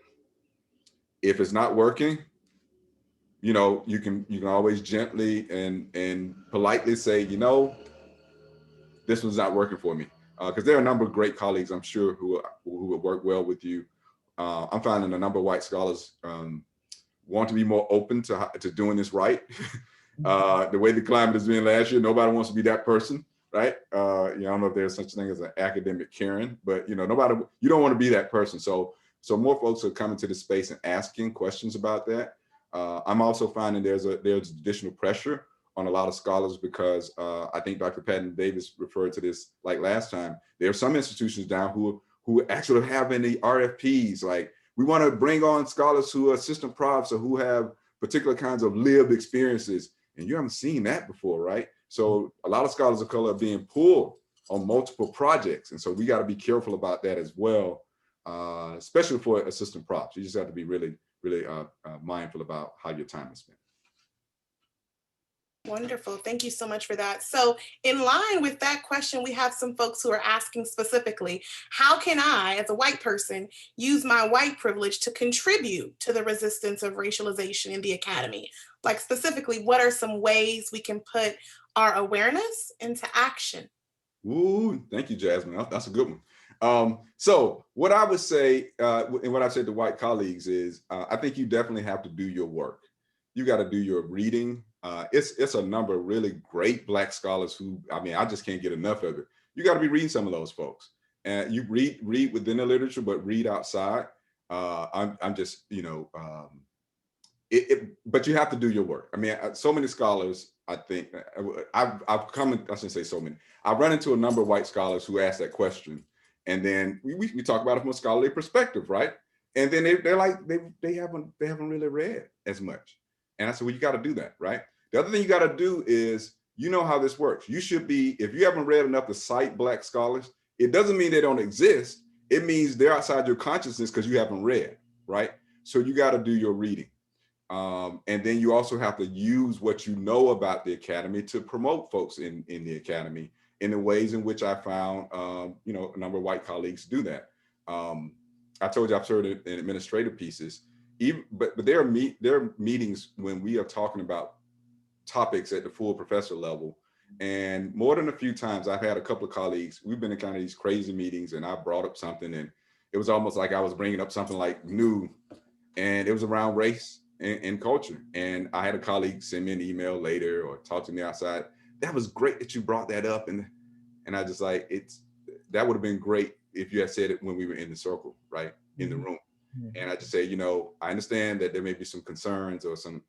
If it's not working, you know, you can always gently and politely say, you know, this one's not working for me. Because there are a number of great colleagues, I'm sure, who would work well with you. I'm finding a number of white scholars want to be more open to doing this right. The way the climate has been last year, nobody wants to be that person, right? You know, I don't know if there's such a thing as an academic Karen, but you know, you don't want to be that person. So more folks are coming to the space and asking questions about that. I'm also finding there's additional pressure on a lot of scholars because I think Dr. Patton Davis referred to this like last time. There are some institutions down who actually have any RFPs, like we want to bring on scholars who are assistant profs or who have particular kinds of lived experiences. And you haven't seen that before, right? So a lot of scholars of color are being pulled on multiple projects. And so we got to be careful about that as well, especially for assistant profs. You just have to be really mindful about how your time is spent. Wonderful. Thank you so much for that. So in line with that question, we have some folks who are asking specifically, how can I, as a white person, use my white privilege to contribute to the resistance of racialization in the academy? Like specifically, what are some ways we can put our awareness into action? Ooh, thank you, Jasmine. That's a good one. So what I would say, and what I've said to white colleagues is, I think you definitely have to do your work. You got to do your reading. It's a number of really great Black scholars who, I mean, I just can't get enough of it. You got to be reading some of those folks. And you read within the literature, but read outside. I'm just, you know, but you have to do your work. I mean, so many scholars, I think, I've come, I shouldn't say so many. I've run into a number of white scholars who ask that question. And then we talk about it from a scholarly perspective, right? And then they're like, they haven't really read as much. And I said, well, you got to do that, right? The other thing you got to do is, you know how this works. You should be, if you haven't read enough to cite Black scholars, it doesn't mean they don't exist. It means they're outside your consciousness because you haven't read, right? So you got to do your reading. And then you also have to use what you know about the academy to promote folks in the academy in the ways in which I found, you know, a number of white colleagues do that. I told you I've served in administrative pieces, but there are meetings when we are talking about topics at the full professor level. And more than a few times, I've had a couple of colleagues, we've been in kind of these crazy meetings, and I brought up something, and it was almost like I was bringing up something like new, and it was around race and culture. And I had a colleague send me an email later or talk to me outside. That was great that you brought that up. And I just like, that would have been great if you had said it when we were in the circle, right? In the room. And I just say, you know, I understand that there may be some concerns or some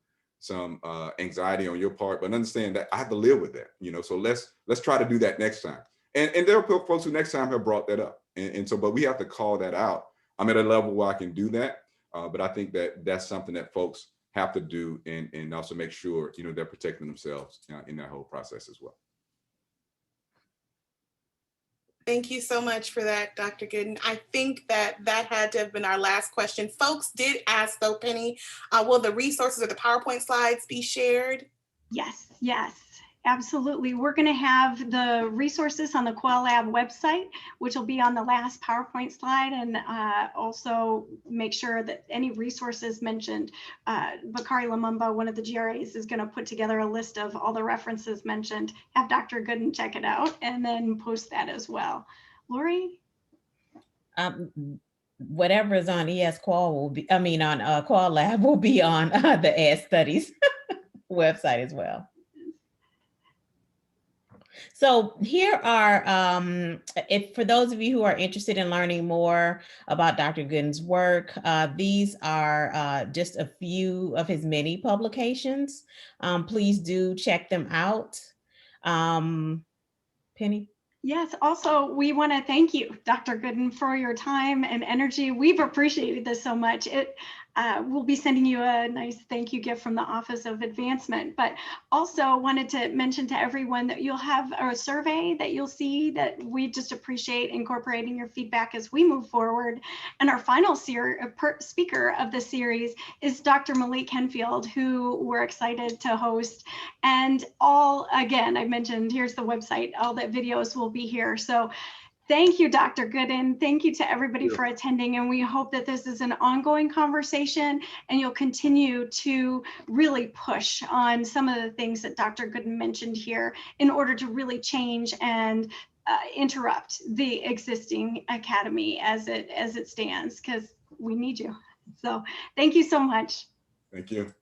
anxiety on your part, but understand that I have to live with that, you know, so let's try to do that next time. And there are folks who next time have brought that up. And so, but we have to call that out. I'm at a level where I can do that. But I think that that's something that folks have to do and also make sure, you know, they're protecting themselves in that whole process as well. Thank you so much for that, Dr. Gooden. I think that had to have been our last question. Folks did ask though, Penny, will the resources or the PowerPoint slides be shared? Yes, absolutely. We're going to have the resources on the Qual Lab website, which will be on the last PowerPoint slide, and also make sure that any resources mentioned, Bakari Lumumba, one of the GRAs, is going to put together a list of all the references mentioned, have Dr. Gooden check it out, and then post that as well. Lori? Whatever is on Qual will be, on Qual Lab will be on the Ed Studies website as well. So here are, if for those of you who are interested in learning more about Dr. Gooden's work, these are just a few of his many publications. Please do check them out. Penny? Yes, also, we want to thank you, Dr. Gooden, for your time and energy. We've appreciated this so much. We'll be sending you a nice thank you gift from the Office of Advancement, but also wanted to mention to everyone that you'll have a survey that you'll see that we just appreciate incorporating your feedback as we move forward. And our final speaker of the series is Dr. Malik Henfield, who we're excited to host. And again, I mentioned, here's the website, all the videos will be here. So thank you, Dr. Gooden. Thank you to everybody for attending. And we hope that this is an ongoing conversation and you'll continue to really push on some of the things that Dr. Gooden mentioned here in order to really change and interrupt the existing academy as it stands, because we need you. So thank you so much. Thank you.